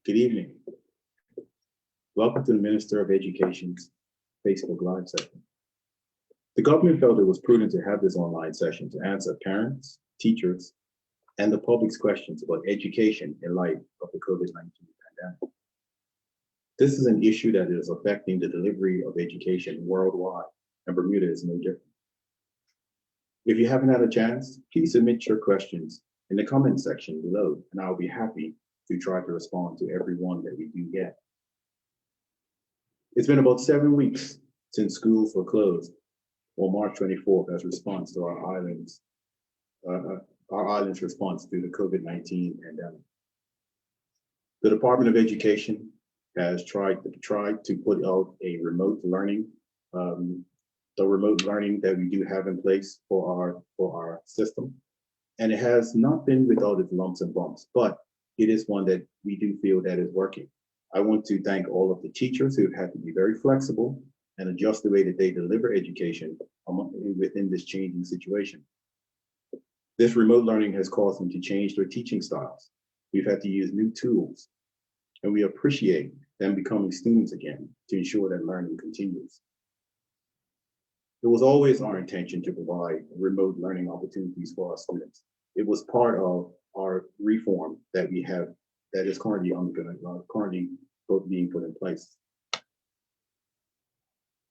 Good evening. Welcome to the Minister of Education's Facebook Live session. The government felt it was prudent to have this online session to answer parents, teachers, and the public's questions about education in light of the COVID-19 pandemic. This is an issue that is affecting the delivery of education worldwide, and Bermuda is no different. If you haven't had a chance, please submit your questions in the comment section below, and I'll be happy to try to respond to every one that we do get. It's been about 7 weeks since schools were closed on March 24th as response to our island's response to the COVID-19 pandemic. The Department of Education has tried to put out a remote learning, the remote learning that we do have in place for our system. And it has not been without its lumps and bumps, but it is one that we do feel that is working. I want to thank all of the teachers who have had to be very flexible and adjust the way that they deliver education within this changing situation. This remote learning has caused them to change their teaching styles. We've had to use new tools, and we appreciate them becoming students again to ensure that learning continues. It was always our intention to provide remote learning opportunities for our students. It was part of our reform that we have that is currently being put in place.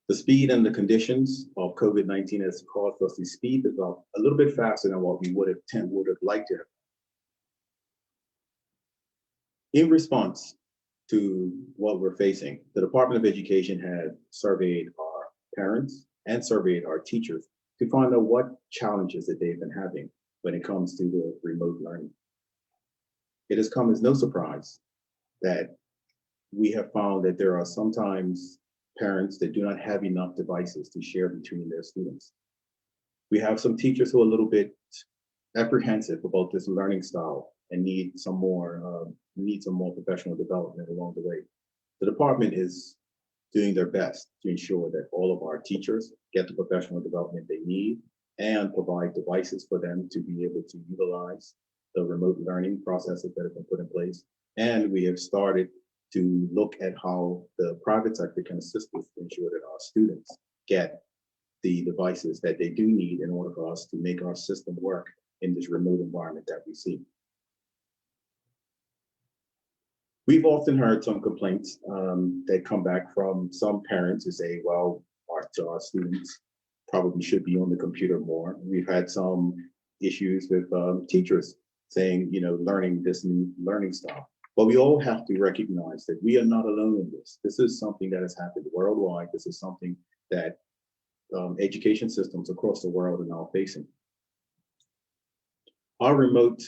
The speed and the conditions of COVID-19 has caused us to speed this up a little bit faster than what we would have liked to have. In response to what we're facing, the Department of Education had surveyed our parents and surveyed our teachers to find out what challenges that they've been having when it comes to the remote learning. It has come as no surprise that we have found that there are sometimes parents that do not have enough devices to share between their students. We have some teachers who are a little bit apprehensive about this learning style and need some more professional development along the way. The department is doing their best to ensure that all of our teachers get the professional development they need and provide devices for them to be able to utilize the remote learning processes that have been put in place. And we have started to look at how the private sector can assist us to ensure that our students get the devices that they do need in order for us to make our system work in this remote environment that we see. We've often heard some complaints that come back from some parents who say, well, our students probably should be on the computer more. We've had some issues with teachers saying, learning this new learning style. But we all have to recognize that we are not alone in this. This is something that has happened worldwide. This is something that education systems across the world are now facing. Our remote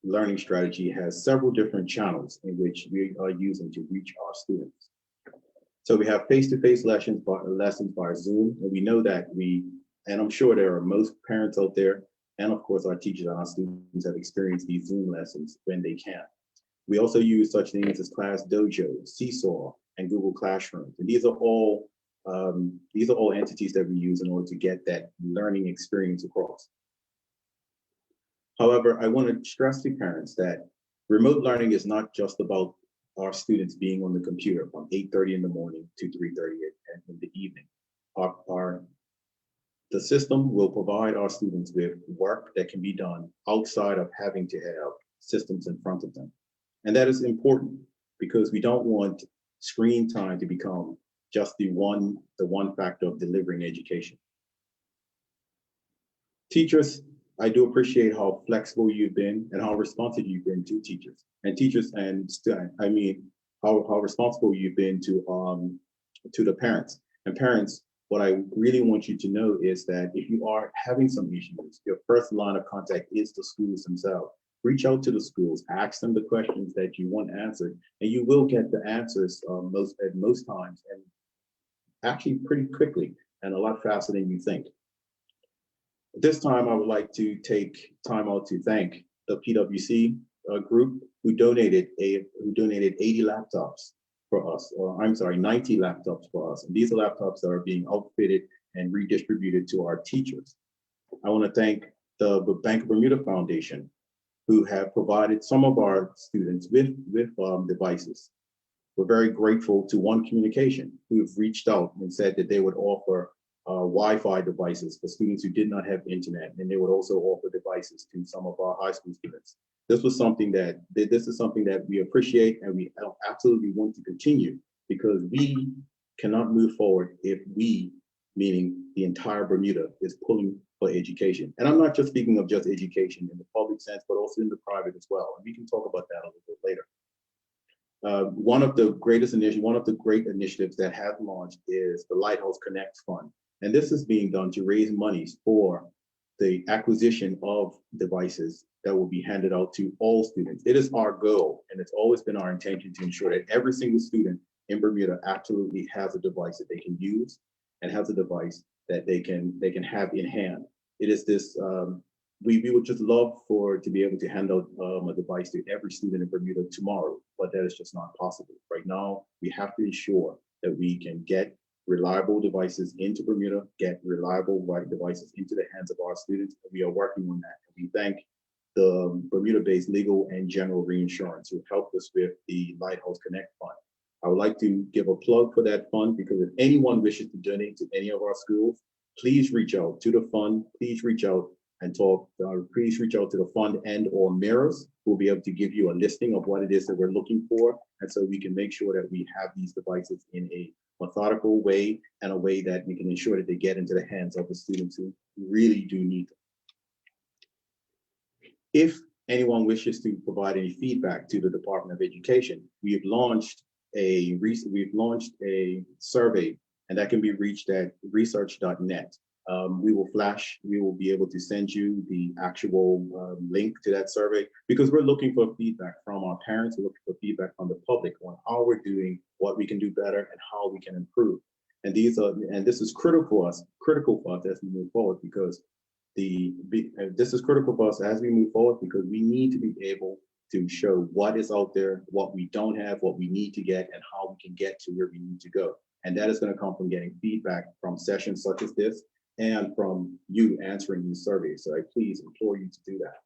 learning strategy has several different channels in which we are using to reach our students. So we have face-to-face lessons via Zoom, and we know that and I'm sure there are most parents out there, and of course our teachers and our students have experienced these Zoom lessons when they can. We also use such things as Class Dojo, Seesaw, and Google Classroom. And these are all entities that we use in order to get that learning experience across. However, I want to stress to parents that remote learning is not just about our students being on the computer from 8:30 in the morning to 3:30 in the evening. The system will provide our students with work that can be done outside of having to have systems in front of them. And that is important because we don't want screen time to become just the one factor of delivering education. Teachers, I do appreciate how flexible you've been and how responsive you've been to teachers and how responsible you've been to the parents. And parents, what I really want you to know is that if you are having some issues, your first line of contact is the schools themselves. Reach out to the schools, ask them the questions that you want answered, and you will get the answers at most times, and actually pretty quickly and a lot faster than you think. At this time, I would like to take time out to thank the PwC group who donated 80 laptops for us, 90 laptops for us. And these are laptops that are being outfitted and redistributed to our teachers. I want to thank the Bank of Bermuda Foundation who have provided some of our students with devices. We're very grateful to One Communication, who have reached out and said that they would offer Wi-Fi devices for students who did not have internet, and they would also offer devices to some of our high school students. This is something that we appreciate, and we absolutely want to continue, because we cannot move forward if we, meaning the entire Bermuda, is pulling for education. And I'm not just speaking of just education in the public sense, but also in the private as well. And we can talk about that a little bit later. One of the great initiatives that have launched is the Lighthouse Connect Fund. And this is being done to raise monies for the acquisition of devices that will be handed out to all students. It is our goal, and it's always been our intention, to ensure that every single student in Bermuda absolutely has a device that they can use, and has a device that they can have in hand. It is this, we would just love to be able to hand out a device to every student in Bermuda tomorrow, but that is just not possible. Right now, we have to ensure that we can get reliable devices into Bermuda, get reliable devices into the hands of our students, and we are working on that. And we thank the Bermuda-based Legal and General Reinsurance, who helped us with the Lighthouse Connect Fund. I would like to give a plug for that fund, because if anyone wishes to donate to any of our schools, please reach out to the fund. Please reach out and talk. Please reach out to the fund and/or mirrors, who will be able to give you a listing of what it is that we're looking for, and so we can make sure that we have these devices in a methodical way, and a way that we can ensure that they get into the hands of the students who really do need them. If anyone wishes to provide any feedback to the Department of Education, we've launched a survey, and that can be reached at research.net. We will be able to send you the actual link to that survey, because we're looking for feedback from our parents, we're looking for feedback from the public on how we're doing, what we can do better, and how we can improve. And this is critical for us as we move forward, because this is critical for us as we move forward, because we need to be able to show what is out there, what we don't have, what we need to get, and how we can get to where we need to go. And that is going to come from getting feedback from sessions such as this, and from you answering these surveys. So I please implore you to do that.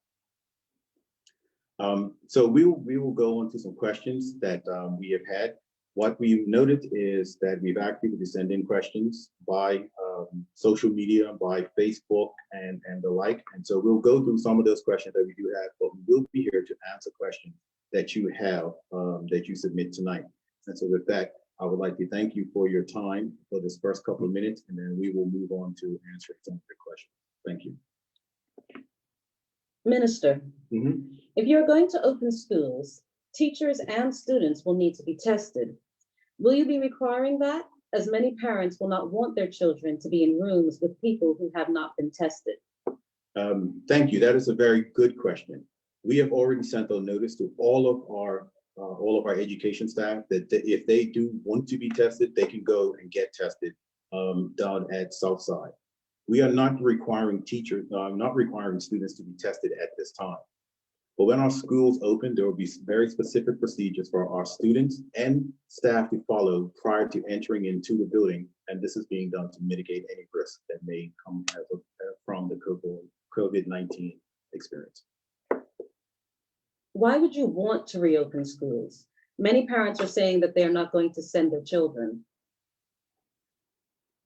So we will go into some questions that we have had. What we've noted is that we've asked people to send in questions by social media, by Facebook, and the like. And so we'll go through some of those questions that we do have, but we will be here to answer questions that you have, that you submit tonight. And so with that, I would like to thank you for your time for this first couple of minutes, and then we will move on to answering some of your questions. Thank you. Minister, if you're going to open schools, teachers and students will need to be tested. Will you be requiring that, as many parents will not want their children to be in rooms with people who have not been tested? Thank you. That is a very good question. We have already sent a notice to all of our education staff that if they do want to be tested, they can go and get tested down at Southside. We are not requiring students to be tested at this time. But when our schools open, there will be very specific procedures for our students and staff to follow prior to entering into the building. And this is being done to mitigate any risk that may come from the COVID-19 experience. Why would you want to reopen schools? Many parents are saying that they are not going to send their children.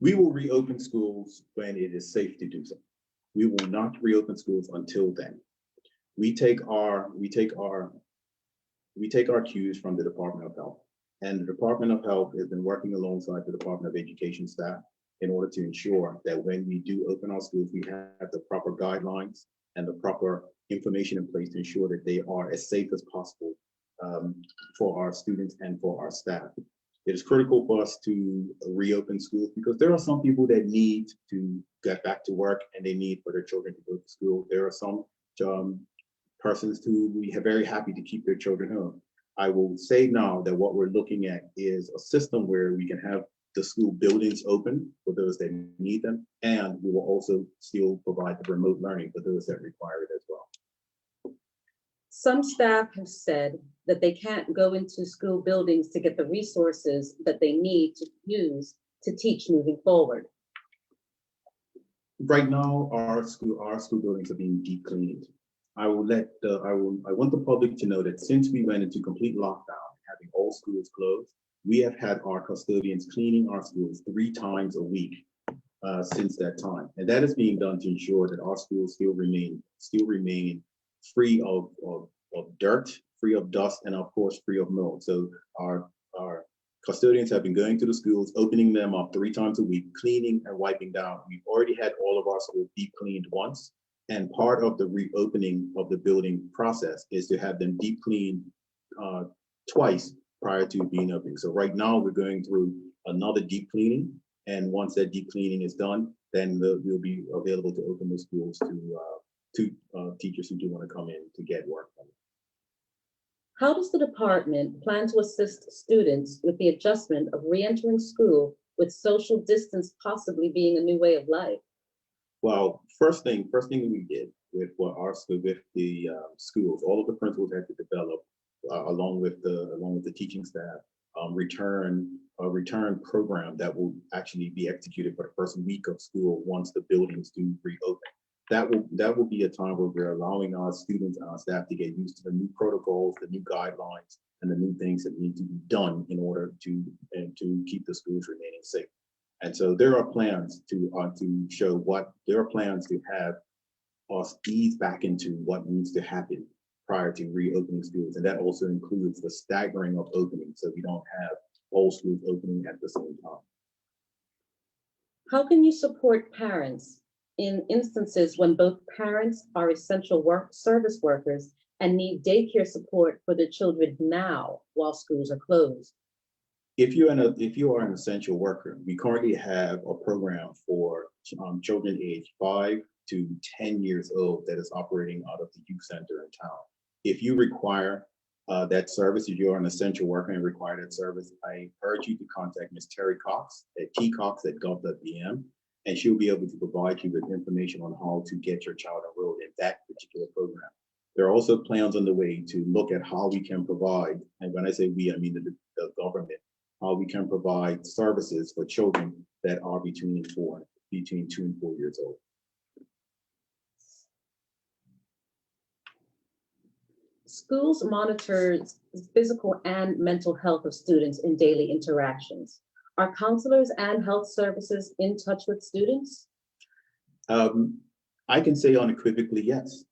We will reopen schools when it is safe to do so. We will not reopen schools until then. We take our cues from the Department of Health, and the Department of Health has been working alongside the Department of Education staff in order to ensure that when we do open our schools, we have the proper guidelines and the proper information in place to ensure that they are as safe as possible for our students and for our staff. It is critical for us to reopen schools because there are some people that need to get back to work and they need for their children to go to school. There are some persons who we are very happy to keep their children home. I will say now that what we're looking at is a system where we can have the school buildings open for those that need them, and we will also still provide the remote learning for those that require it as well. Some staff have said that they can't go into school buildings to get the resources that they need to use to teach moving forward. Right now, our school buildings are being deep cleaned. I want the public to know that since we went into complete lockdown, having all schools closed, we have had our custodians cleaning our schools 3 times a week since that time, and that is being done to ensure that our schools still remain free of dirt, free of dust, and of course free of mold. So our custodians have been going to the schools, opening them up 3 times a week, cleaning and wiping down. We've already had all of our schools deep cleaned once, and part of the reopening of the building process is to have them deep cleaned twice prior to being open. So right now we're going through another deep cleaning, and once that deep cleaning is done, then we'll be available to open the schools to teachers who do want to come in to get work done. How does the department plan to assist students with the adjustment of re-entering school with social distance possibly being a new way of life? Well, first thing we did with the schools, all of the principals had to develop, along with the teaching staff, a return program that will actually be executed for the first week of school once the buildings do reopen. That will be a time where we're allowing our students and our staff to get used to the new protocols, the new guidelines, and the new things that need to be done in order to keep the schools remaining safe. And so there are plans to have us ease back into what needs to happen prior to reopening schools, and that also includes the staggering of openings, so we don't have all schools opening at the same time. How can you support parents in instances when both parents are essential service workers and need daycare support for their children now while schools are closed? If you are an essential worker, we currently have a program for children aged 5 to 10 years old that is operating out of the youth center in town. If you require that service, if you're an essential worker and require that service, I urge you to contact Ms. Terry Cox at tcox@gov.bm, and she'll be able to provide you with information on how to get your child enrolled in that particular program. There are also plans on the way to look at how we can provide, and when I say we, I mean the government, how we can provide services for children that are between 2 and 4 years old. Schools monitor physical and mental health of students in daily interactions. Are counselors and health services in touch with students? I can say unequivocally yes.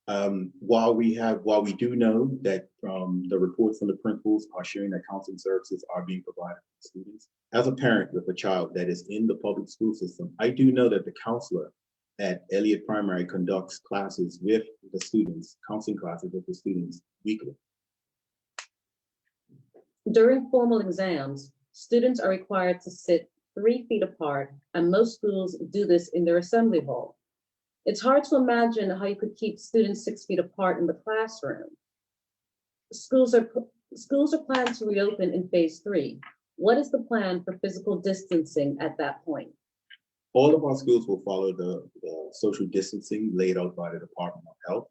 While we do know that the reports from the principals are showing that counseling services are being provided to students, as a parent with a child that is in the public school system, I do know that the counselor at Elliott Primary conducts classes with the students, counseling classes with the students weekly. During formal exams, students are required to sit 3 feet apart, and most schools do this in their assembly hall. It's hard to imagine how you could keep students 6 feet apart in the classroom. Schools are planned to reopen in phase 3. What is the plan for physical distancing at that point? All of our schools will follow the social distancing laid out by the Department of Health.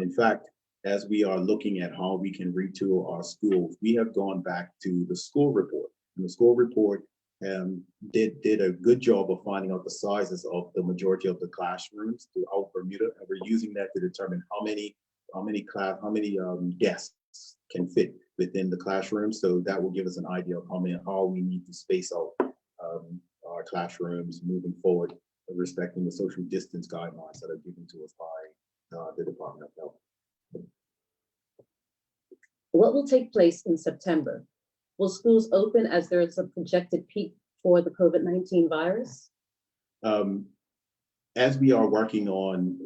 In fact, as we are looking at how we can retool our schools, we have gone back to the school report. And the school report did a good job of finding out the sizes of the majority of the classrooms throughout Bermuda, and we're using that to determine how many guests can fit within the classroom. So that will give us an idea of how we need to space out our classrooms moving forward, respecting the social distance guidelines that are given to us by the Department of Health. What will take place in September? Will schools open as there is a projected peak for the COVID-19 virus? As we are working on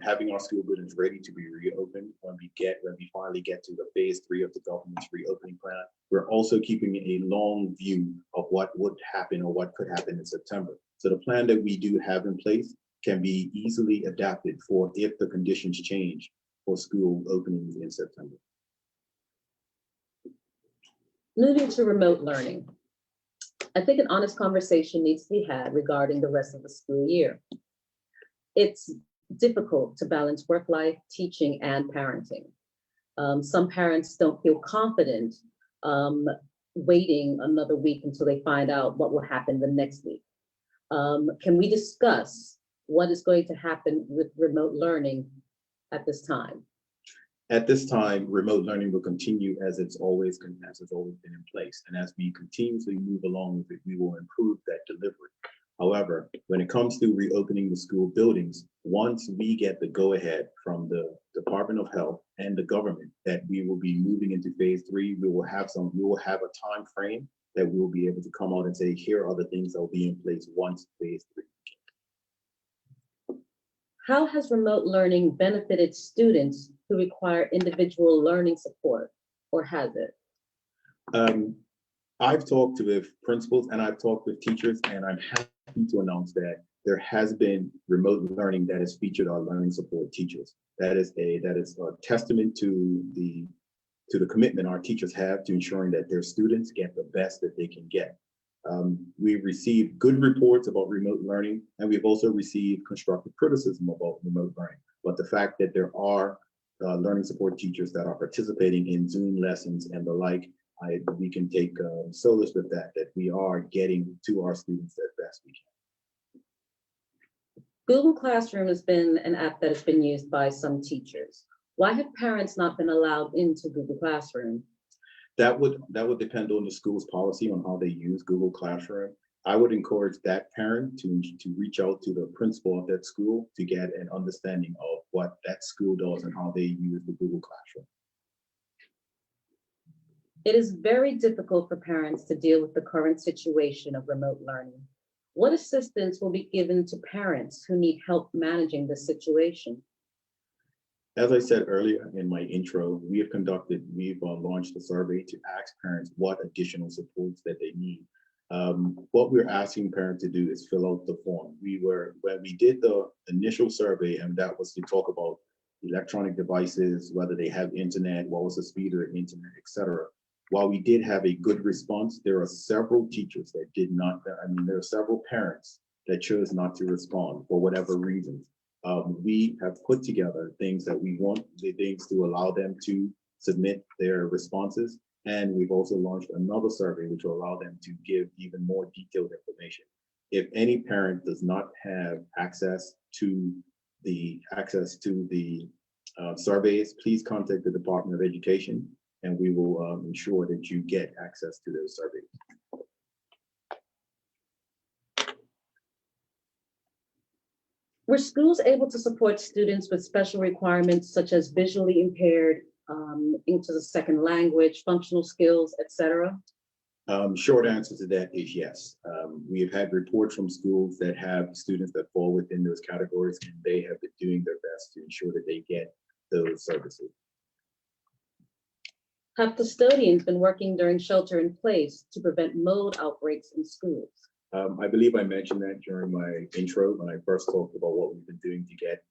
having our school buildings ready to be reopened, when we finally get to the phase 3 of the government's reopening plan, we're also keeping a long view of what would happen or what could happen in September. So the plan that we do have in place can be easily adapted for if the conditions change for school openings in September. Moving to remote learning. I think an honest conversation needs to be had regarding the rest of the school year. It's difficult to balance work life, teaching, and parenting. Some parents don't feel confident waiting another week until they find out what will happen the next week. Can we discuss what is going to happen with remote learning at this time? At this time, remote learning will continue as it's always been in place. And as we continuously move along with it, we will improve that delivery. However, when it comes to reopening the school buildings, once we get the go-ahead from the Department of Health and the government that we will be moving into phase 3, we will have a time frame that we will be able to come out and say, here are the things that will be in place once phase 3. How has remote learning benefited students who require individual learning support, or has it? I've talked with principals and I've talked with teachers, and I'm happy to announce that there has been remote learning that has featured our learning support teachers. That is a testament to the commitment our teachers have to ensuring that their students get the best that they can get. We've received good reports about remote learning, and we've also received constructive criticism about remote learning. But the fact that there are learning support teachers that are participating in Zoom lessons and the like, we can take solace with that we are getting to our students as best we can. Google Classroom has been an app that has been used by some teachers. Why have parents not been allowed into Google Classroom? That would depend on the school's policy on how they use Google Classroom. I would encourage that parent to reach out to the principal of that school to get an understanding of what that school does and how they use the Google Classroom. It is very difficult for parents to deal with the current situation of remote learning. What assistance will be given to parents who need help managing this situation? As I said earlier in my intro, we've launched a survey to ask parents what additional supports that they need. What we're asking parents to do is fill out the form. When we did the initial survey, and that was to talk about electronic devices, whether they have internet, what was the speed of the internet, etc. While we did have a good response, there are several teachers that did not, there are several parents that chose not to respond for whatever reasons. We have put together things that we want, the things to allow them to submit their responses. And we've also launched another survey which will allow them to give even more detailed information. If any parent does not have access to the surveys, please contact the Department of Education, and we will ensure that you get access to those surveys. Were schools able to support students with special requirements such as visually impaired, English as a second language, functional skills, etc.? Short answer to that is yes. We have had reports from schools that have students that fall within those categories, and they have been doing their best to ensure that they get those services. Have custodians been working during shelter in place to prevent mold outbreaks in schools? I believe I mentioned that during my intro when I first talked about what we've been doing to get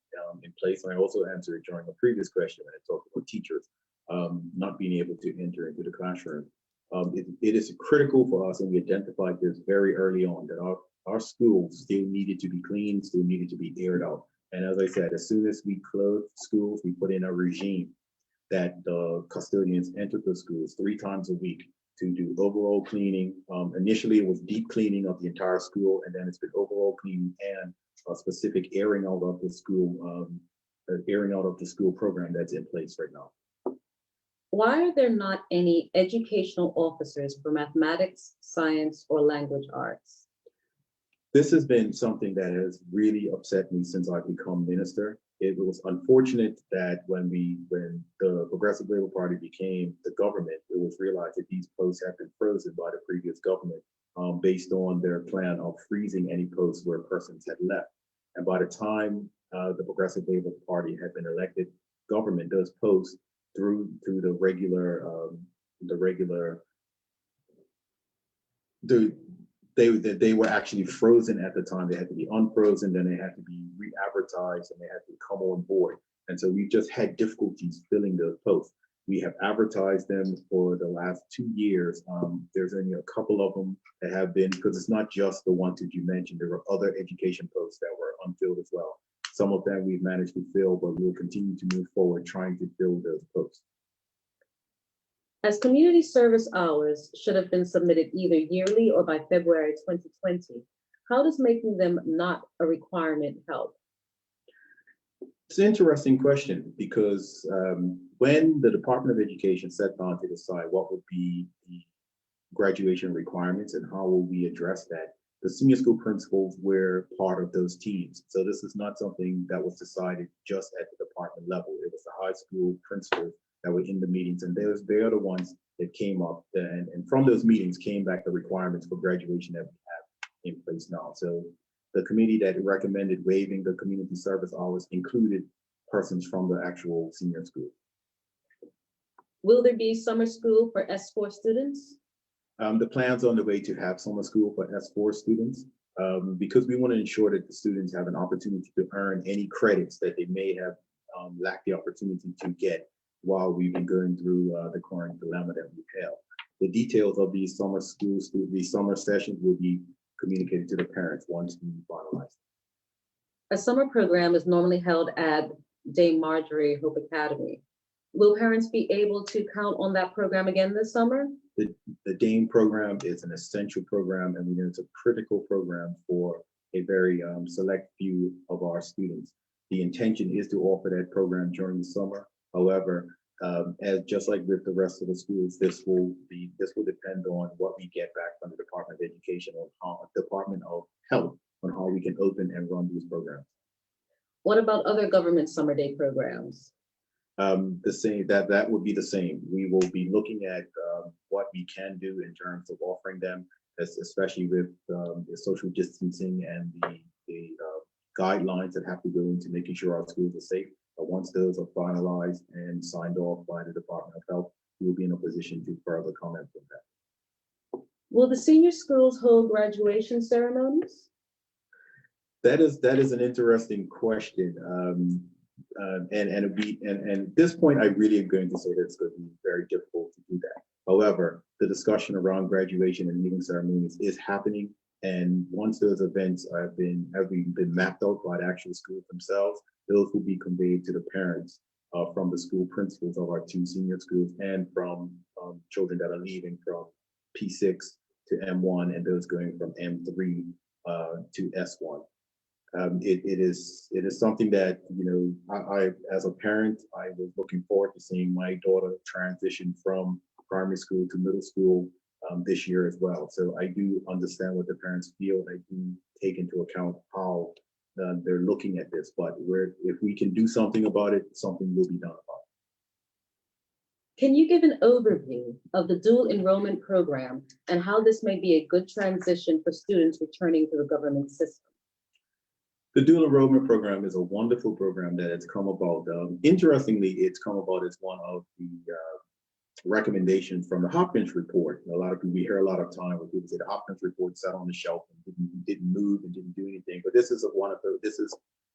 in place. And I also answered it during a previous question when I talked about teachers not being able to enter into the classroom. It is critical for us, and we identified this very early on, that our schools still needed to be cleaned, still needed to be aired out. And as I said, as soon as we closed schools, we put in a regime that the custodians entered the schools 3 times a week to do overall cleaning. Initially, it was deep cleaning of the entire school, and then it's been overall cleaning and a specific airing out of the school program that's in place right now. Why are there not any educational officers for mathematics, science, or language arts? This has been something that has really upset me since I've become minister. It was unfortunate that when the Progressive Labour Party became the government, it was realized that these posts have been frozen by the previous government based on their plan of freezing any posts where persons had left. And by the time the Progressive Labour Party had been elected, government, those posts through the they were actually frozen at the time. They had to be unfrozen, then they had to be re-advertised, and they had to come on board. And so we've just had difficulties filling those posts. We have advertised them for the last 2 years. There's only a couple of them that have been, because it's not just the ones that you mentioned. There were other education posts that were unfilled as well. Some of them we've managed to fill, but we'll continue to move forward trying to fill those posts. As community service hours should have been submitted either yearly or by February 2020, how does making them not a requirement help? It's an interesting question because when the Department of Education sat down to decide what would be the graduation requirements and how will we address that, the senior school principals were part of those teams. So this is not something that was decided just at the department level. It was the high school principals that were in the meetings, and they're the ones that came up, and from those meetings came back the requirements for graduation that we have in place now. So the committee that recommended waiving the community service hours included persons from the actual senior school. Will there be summer school for S4 students? The plan's on the way to have summer school for S4 students because we want to ensure that the students have an opportunity to earn any credits that they may have lacked the opportunity to get while we've been going through the current dilemma that we've held. The details of these summer these summer sessions will be communicated to the parents once we finalize. A summer program is normally held at Dame Marjorie Hope Academy. Will parents be able to count on that program again this summer? The Dame program is an essential program, and we know it's a critical program for a very select few of our students. The intention is to offer that program during the summer. However, as just like with the rest of the schools, this will depend on what we get back from the Department of Education or Department of Health on how we can open and run these programs. What about other government summer day programs? The same, that would be the same. We will be looking at what we can do in terms of offering them, especially with the social distancing and the guidelines that have to go into making sure our schools are safe. But once those are finalized and signed off by the Department of Health, we will be in a position to further comment on that. Will the senior schools hold graduation ceremonies? That is an interesting question. And at this point, I really am going to say that it's going to be very difficult to do that. However, the discussion around graduation and leaving ceremonies is happening. And once those events have been mapped out by the actual schools themselves, those will be conveyed to the parents from the school principals of our two senior schools and from children that are leaving from P6 to M1 and those going from M3 to S1. It is something that, you know, I as a parent, I was looking forward to seeing my daughter transition from primary school to middle school this year as well. So I do understand what the parents feel. I do take into account how they're looking at this, but if we can do something about it, something will be done about it. Can you give an overview of the dual enrollment program and how this may be a good transition for students returning to the government system? The dual enrollment program is a wonderful program that has come about. Interestingly, it's come about as one of the recommendations from the Hopkins report. A lot of people, we hear a lot of time when people say the Hopkins report sat on the shelf and didn't move and didn't do anything. But this is one of those.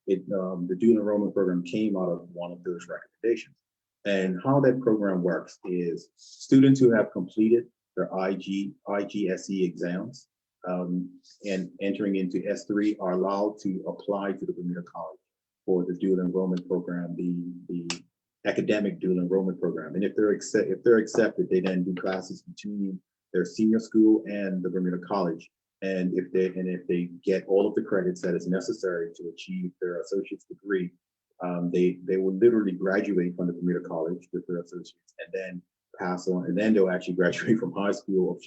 The dual enrollment program came out of one of those recommendations. And how that program works is students who have completed their IGSE exams and entering into S3 are allowed to apply to the Bermuda College for the dual enrollment program, the academic dual enrollment program. And if they're accepted, they then do classes between their senior school and the Bermuda College. And if they get all of the credits that is necessary to achieve their associate's degree, they will literally graduate from the Bermuda College with their associates and then pass on, and then they'll actually graduate from high school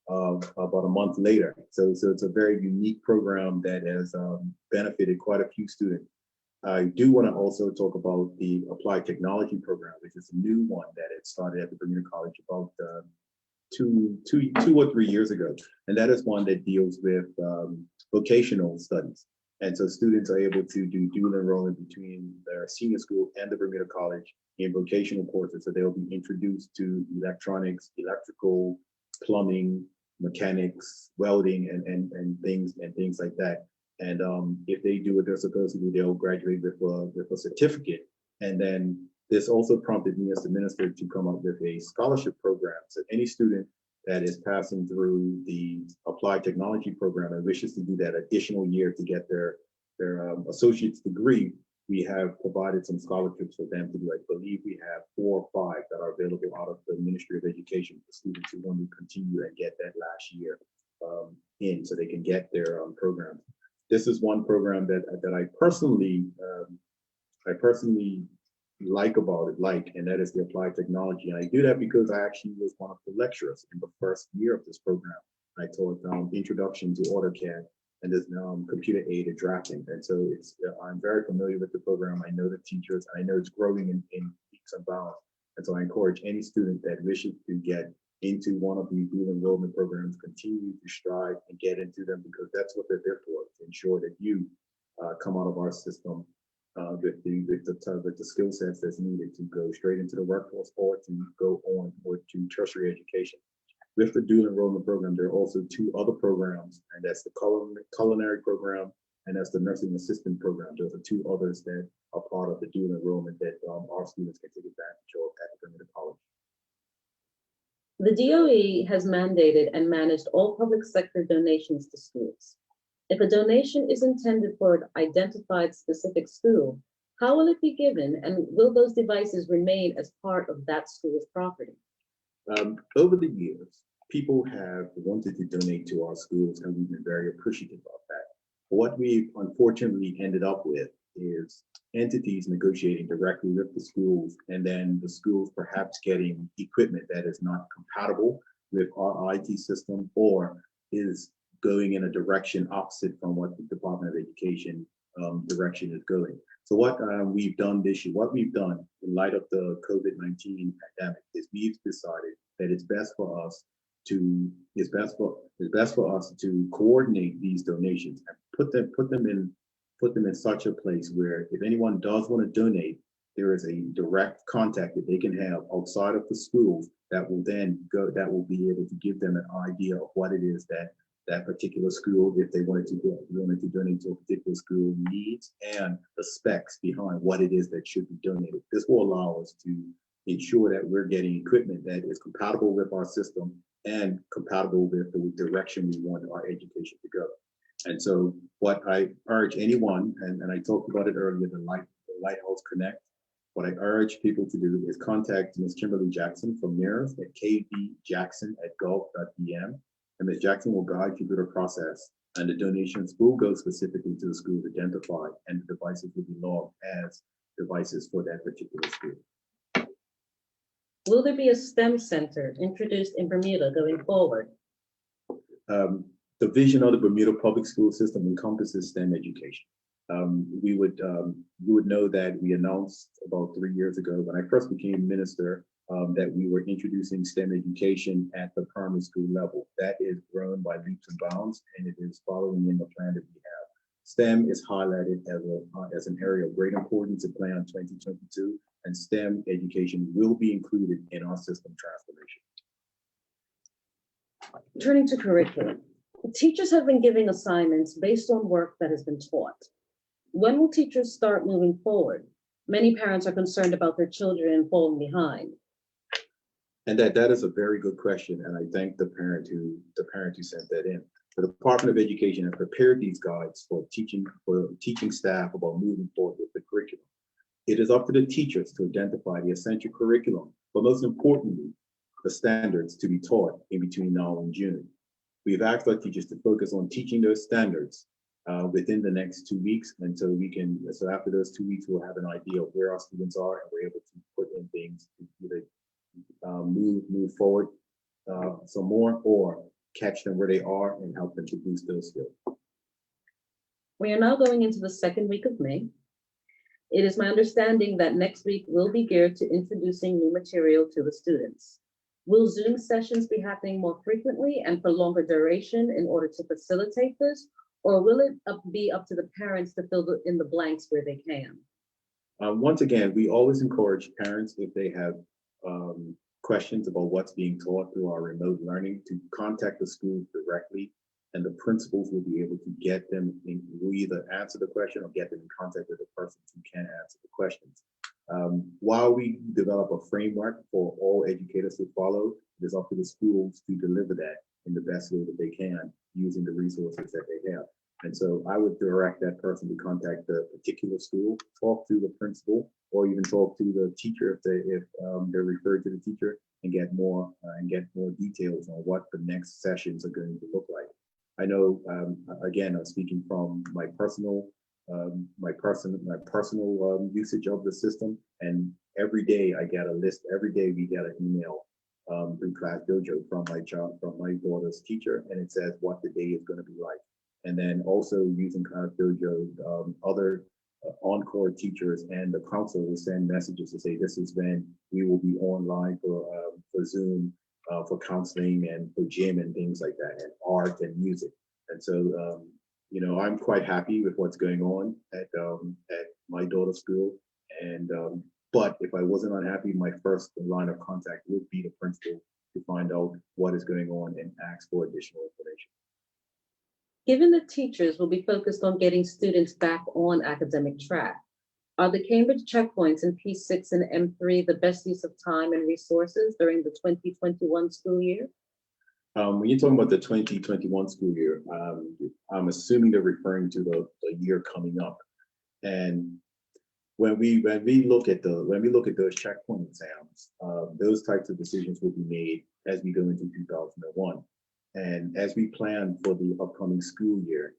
about a month later. So it's a very unique program that has benefited quite a few students. I do want to also talk about the Applied Technology program, which is a new one that had started at the Bermuda College about 2 or 3 years ago. And that is one that deals with vocational studies. And so students are able to do dual enrollment between their senior school and the Bermuda College in vocational courses. So they'll be introduced to electronics, electrical, plumbing, mechanics, welding, and things like that. And if they do what they're supposed to do, they'll graduate with a certificate. And then this also prompted me as the minister to come up with a scholarship program. So any student that is passing through the Applied Technology program and wishes to do that additional year to get their associate's degree, we have provided some scholarships for them to do. I believe we have 4 or 5 that are available out of the Ministry of Education for students who want to continue and get that last year in so they can get their program. This is one program that I personally I personally like about it, and that is the applied technology. And I do that because I actually was one of the lecturers in the first year of this program. I taught introduction to AutoCAD and this computer aided drafting. And so I'm very familiar with the program. I know the teachers, and I know it's growing in leaps and bounds. And so I encourage any student that wishes to get into one of these dual enrollment programs, continue to strive and get into them, because that's what they're there for, to ensure that you come out of our system with the skill sets that's needed to go straight into the workforce or to go on or to tertiary education. With the dual enrollment program, there are also two other programs, and that's the culinary program and that's the nursing assistant program. Those are two others that are part of the dual enrollment that our students can take advantage of at Bermuda College. The DOE has mandated and managed all public sector donations to schools. If a donation is intended for an identified specific school, how will it be given, and will those devices remain as part of that school's property? Over the years, people have wanted to donate to our schools, and we've been very appreciative of that. What we've unfortunately ended up with is entities negotiating directly with the schools, and then the schools perhaps getting equipment that is not compatible with our IT system or is going in a direction opposite from what the Department of Education direction is going. So what we've done this year, what we've done in light of the COVID-19 pandemic, is we've decided that it's best for us to coordinate these donations and put them in such a place where if anyone does want to donate, there is a direct contact that they can have outside of the schools that will be able to give them an idea of what it is that particular school, if they wanted to donate to a particular school, needs, and the specs behind what it is that should be donated. This will allow us to ensure that we're getting equipment that is compatible with our system and compatible with the direction we want our education to go. And so what I urge anyone, and I talked about it earlier, the Lighthouse Connect, what I urge people to do is contact Ms. Kimberly Jackson from NERS at kbjackson@gulf.bm. And Ms. Jackson will guide you through the process, and the donations will go specifically to the schools identified, and the devices will be logged as devices for that particular school. Will there be a STEM center introduced in Bermuda going forward? The vision of the Bermuda public school system encompasses STEM education. You would know that we announced about 3 years ago when I first became minister that we were introducing STEM education at the primary school level. That is grown by leaps and bounds, and it is following in the plan that we have. STEM is highlighted as an area of great importance in Plan 2022, and STEM education will be included in our system transformation. Turning to curriculum, teachers have been giving assignments based on work that has been taught. When will teachers start moving forward? Many parents are concerned about their children falling behind. And that is a very good question, and I thank the parent who sent that in. The Department of Education has prepared these guides for teaching staff about moving forward with the curriculum. It is up to the teachers to identify the essential curriculum, but most importantly, the standards to be taught in between now and June. We've asked our teachers to focus on teaching those standards within the next 2 weeks, and so after those 2 weeks, we'll have an idea of where our students are, and we're able to put in things to either move forward some more or catch them where they are and help them to boost those skills. We are now going into the second week of May. It is my understanding that next week will be geared to introducing new material to the students. Will Zoom sessions be happening more frequently and for longer duration in order to facilitate this, or will it be up to the parents to fill in the blanks where they can? Once again, we always encourage parents, if they have questions about what's being taught through our remote learning, to contact the schools directly, and the principals will be able to get them will either answer the question or get them in contact with the person who can answer the questions. While we develop a framework for all educators to follow, it is up to the schools to deliver that in the best way that they can using the resources that they have. And so I would direct that person to contact the particular school, talk to the principal, or even talk to the teacher if they're referred to the teacher, and get more details on what the next sessions are going to look like. I know, again, I'm speaking from my personal my personal usage of the system, and every day I get a list. Every day we get an email through Class Dojo from my daughter's teacher, and it says what the day is going to be like. And then also using Class Dojo, other Encore teachers and the counselor will send messages to say this is when we will be online for Zoom, for counseling and for gym and things like that, and art and music. And so, I'm quite happy with what's going on at my daughter's school. And but if I wasn't unhappy, my first line of contact would be the principal to find out what is going on and ask for additional information. Given that teachers will be focused on getting students back on academic track, are the Cambridge checkpoints in P6 and M3 the best use of time and resources during the 2021 school year? When you're talking about the 2021 school year, I'm assuming they're referring to the year coming up. And when we look at those checkpoint exams, those types of decisions will be made as we go into 2001. And as we plan for the upcoming school year,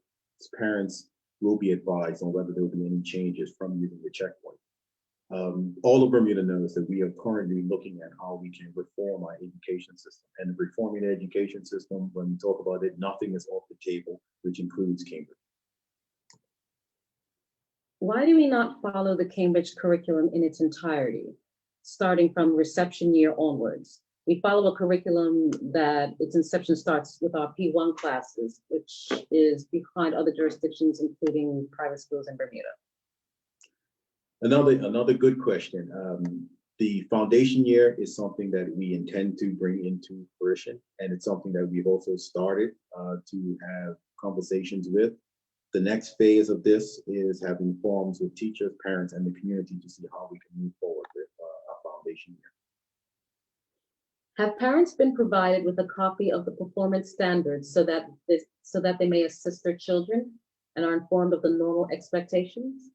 parents will be advised on whether there will be any changes from using the checkpoint. All of Bermuda knows that we are currently looking at how we can reform our education system. And reforming the education system, when we talk about it, nothing is off the table, which includes Cambridge. Why do we not follow the Cambridge curriculum in its entirety, starting from reception year onwards? We follow a curriculum that its inception starts with our P1 classes, which is behind other jurisdictions, including private schools in Bermuda. Another good question. The foundation year is something that we intend to bring into fruition, and it's something that we've also started to have conversations with. The next phase of this is having forums with teachers, parents, and the community to see how we can move forward with our foundation year. Have parents been provided with a copy of the performance standards so that they may assist their children and are informed of the normal expectations?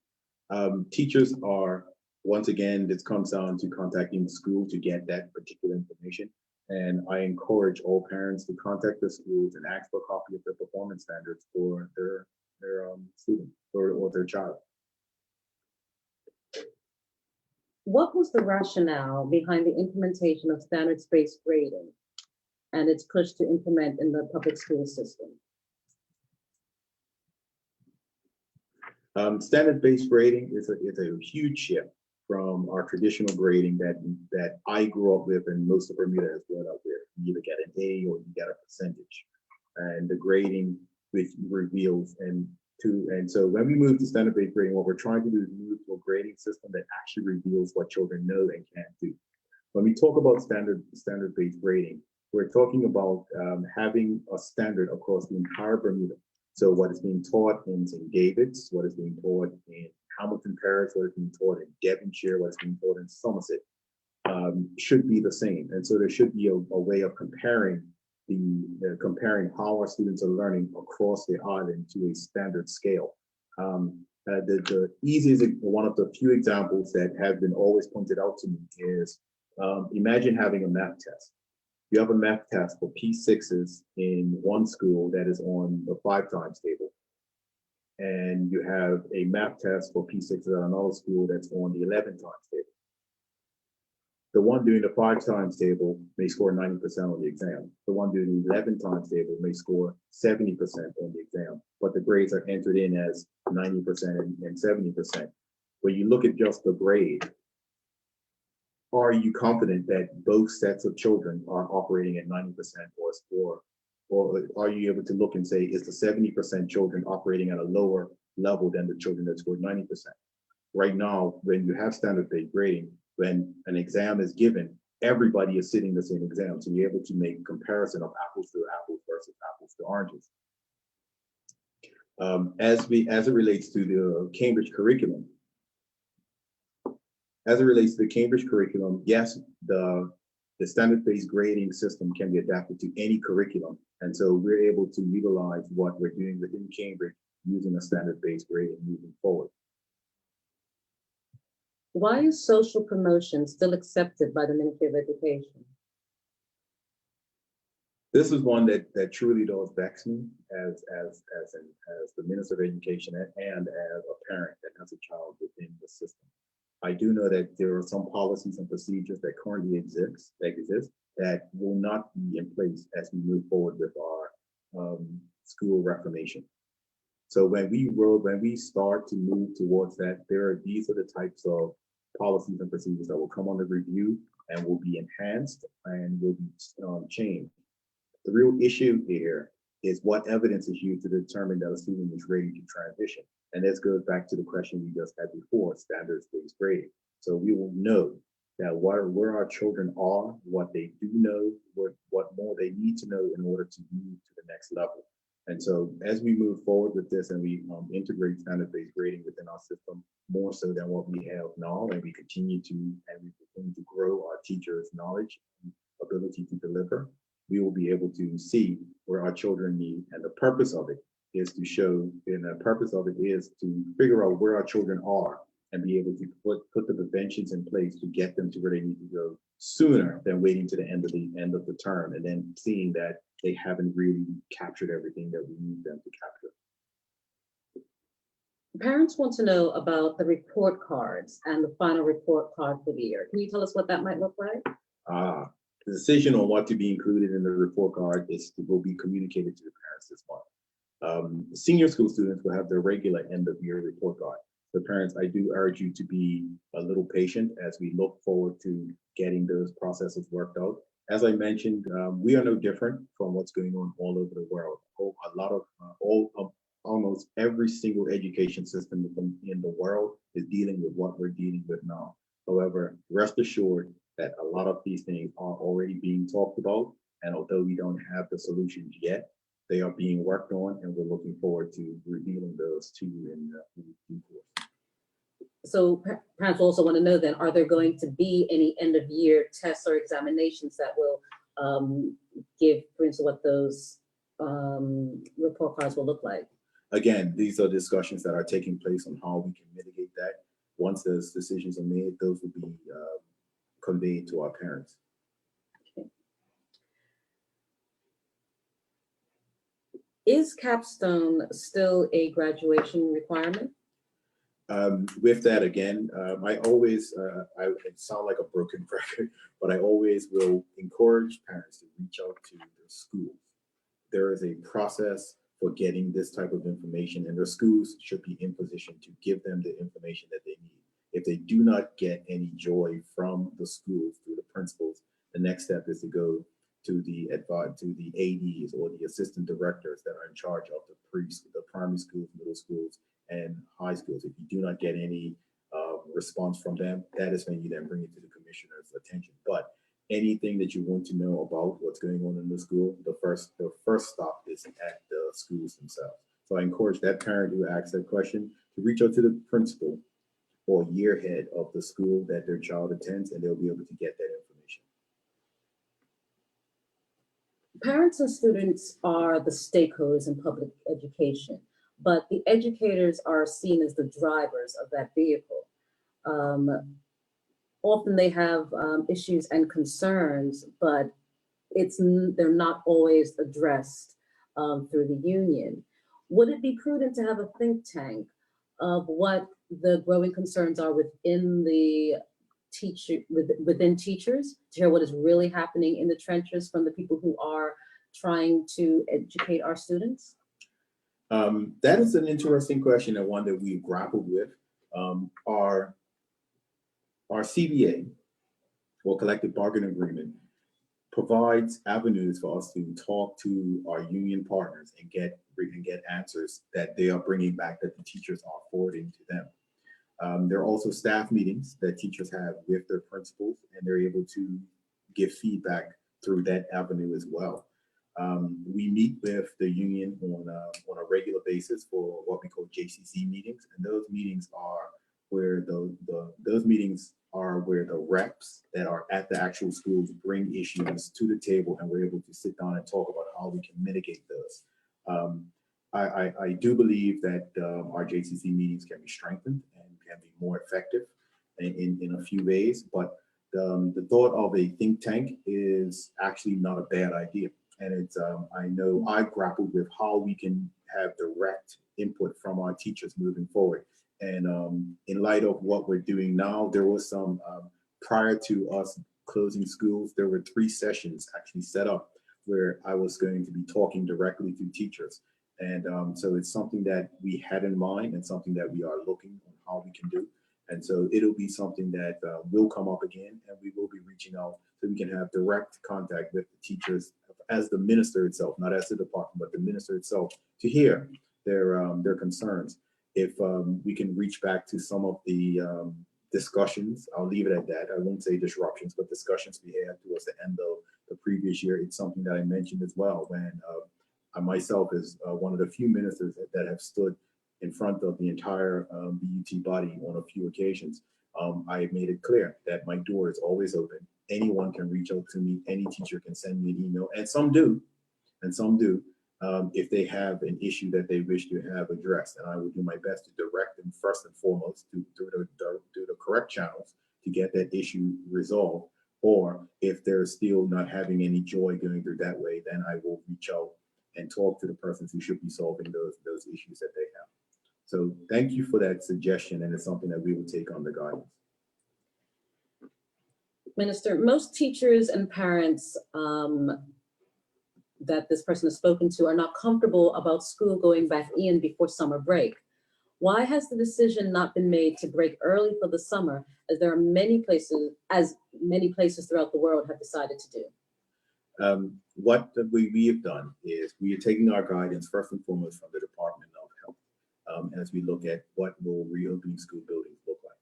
Teachers are, once again, this comes down to contacting the school to get that particular information. And I encourage all parents to contact the schools and ask for a copy of their performance standards for their student or their child. What was the rationale behind the implementation of standards-based grading and its push to implement in the public school system? Standard-based grading is a huge shift from our traditional grading that I grew up with and most of Bermuda has grown up with. You either get an A or you get a percentage, and the grading which reveals and so when we move to standard-based grading, what we're trying to do is move to a grading system that actually reveals what children know and can't do. When we talk about standard-based grading, we're talking about having a standard across the entire Bermuda. So what is being taught in St. David's, what is being taught in Hamilton Parish, what is being taught in Devonshire, what is being taught in Somerset, should be the same. And so there should be a way of comparing comparing how our students are learning across the island to a standard scale. The easiest, one of the few examples that have been always pointed out to me is, imagine having a math test. You have a math test for P6s in one school that is on the 5 times table. And you have a math test for P6s at another school that's on the 11 times table. The one doing the 5 times table may score 90% on the exam. The one doing the 11 times table may score 70% on the exam, but the grades are entered in as 90% and 70%. When you look at just the grade, are you confident that both sets of children are operating at 90% or are you able to look and say, is the 70% children operating at a lower level than the children that scored 90%? Right now, when you have standard-based grading, when an exam is given, everybody is sitting the same exam. So you're able to make a comparison of apples to apples versus apples to oranges. As it relates to the Cambridge curriculum, yes, the standard-based grading system can be adapted to any curriculum. And so we're able to utilize what we're doing within Cambridge using a standard-based grading moving forward. Why is social promotion still accepted by the Ministry of Education? This is one that truly does vex me as the Minister of Education and as a parent that has a child within the system. I do know that there are some policies and procedures that currently exist that will not be in place as we move forward with our school reformation. So when we start to move towards that, these are the types of policies and procedures that will come under review and will be enhanced and will be changed. The real issue here is what evidence is used to determine that a student is ready to transition. And this goes back to the question we just had before, standards-based grading. So we will know that where our children are, what they do know, what more they need to know in order to move to the next level. And so as we move forward with this and we integrate standard-based grading within our system more so than what we have now, and we continue to grow our teachers' knowledge and ability to deliver, we will be able to see where our children need. And the purpose of it is to show, and the purpose of it is to figure out where our children are and be able to put the preventions in place to get them to where they need to go sooner than waiting to the end of the term and then seeing that they haven't really captured everything that we need them to capture. Parents want to know about the report cards and the final report card for the year. Can you tell us what that might look like? The decision on what to be included in the report card will be communicated to the parents this month. Senior school students will have their regular end of year report card. So parents, I do urge you to be a little patient as we look forward to getting those processes worked out. As I mentioned, we are no different from what's going on all over the world. Almost every single education system in the world is dealing with what we're dealing with now. However, rest assured that a lot of these things are already being talked about, and although we don't have the solutions yet, they are being worked on, and we're looking forward to revealing those to you in due course. So parents also want to know then, are there going to be any end of year tests or examinations that will give, for instance, what those report cards will look like? Again, these are discussions that are taking place on how we can mitigate that. Once those decisions are made, those will be conveyed to our parents. Okay. Is capstone still a graduation requirement? With that, again, I always, it sound like a broken record, but I always will encourage parents to reach out to their schools. There is a process for getting this type of information, and their schools should be in position to give them the information that they need. If they do not get any joy from the schools through the principals, the next step is to go to the ADs or the assistant directors that are in charge of the primary schools, middle schools, and high schools. If you do not get any response from them, that is when you then bring it to the commissioner's attention. But anything that you want to know about what's going on in the school, the first stop is at the schools themselves. So I encourage that parent who asks that question to reach out to the principal or year head of the school that their child attends, and they'll be able to get that information. Parents and students are the stakeholders in public education, but the educators are seen as the drivers of that vehicle. Often they have issues and concerns, but they're not always addressed through the union. Would it be prudent to have a think tank of what the growing concerns are within the within teachers, to hear what is really happening in the trenches from the people who are trying to educate our students? That is an interesting question, and one that we've grappled with. Our CBA, or collective bargaining agreement, provides avenues for us to talk to our union partners and get answers that they are bringing back that the teachers are forwarding to them. There are also staff meetings that teachers have with their principals, and they're able to give feedback through that avenue as well. We meet with the union on a regular basis for what we call JCC meetings, and those meetings are where the reps that are at the actual schools bring issues to the table, and we're able to sit down and talk about how we can mitigate those. I do believe that our JCC meetings can be strengthened and can be more effective in a few ways, but the thought of a think tank is actually not a bad idea. And it's, I know I grappled with how we can have direct input from our teachers moving forward. And in light of what we're doing now, there was some, prior to us closing schools, there were 3 sessions actually set up where I was going to be talking directly to teachers. And so it's something that we had in mind and something that we are looking on how we can do. And so it'll be something that will come up again, and we will be reaching out so we can have direct contact with the teachers as the minister itself, not as the department, but the minister itself, to hear their concerns. If we can reach back to some of the discussions, I'll leave it at that. I won't say disruptions, but discussions we had towards the end of the previous year. It's something that I mentioned as well when I myself is one of the few ministers that have stood in front of the entire BUT body on a few occasions. I made it clear that my door is always open. Anyone can reach out to me. Any teacher can send me an email, and some do, if they have an issue that they wish to have addressed. And I will do my best to direct them first and foremost to the correct channels to get that issue resolved. Or if they're still not having any joy going through that way, then I will reach out and talk to the persons who should be solving those issues that they have. So thank you for that suggestion, and it's something that we will take under guidance. Minister, most teachers and parents that this person has spoken to are not comfortable about school going back in before summer break. Why has the decision not been made to break early for the summer, as there are many places throughout the world have decided to do? What we have done is we are taking our guidance first and foremost from the Department of Health as we look at what will reopening school buildings look like.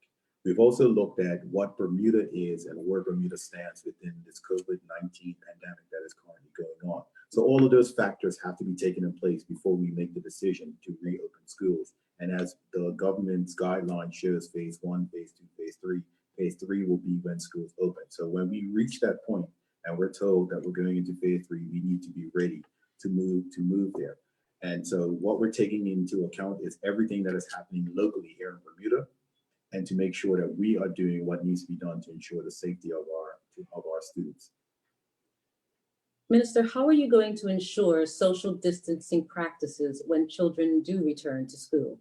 We've also looked at what Bermuda is and where Bermuda stands within this COVID-19 pandemic that is currently going on. So all of those factors have to be taken in place before we make the decision to reopen schools. And as the government's guideline shows, phase 1, phase 2, phase 3 will be when schools open. So when we reach that point and we're told that we're going into phase 3, we need to be ready to move there. And so what we're taking into account is everything that is happening locally here in Bermuda, and to make sure that we are doing what needs to be done to ensure the safety of our students. Minister, how are you going to ensure social distancing practices when children do return to school?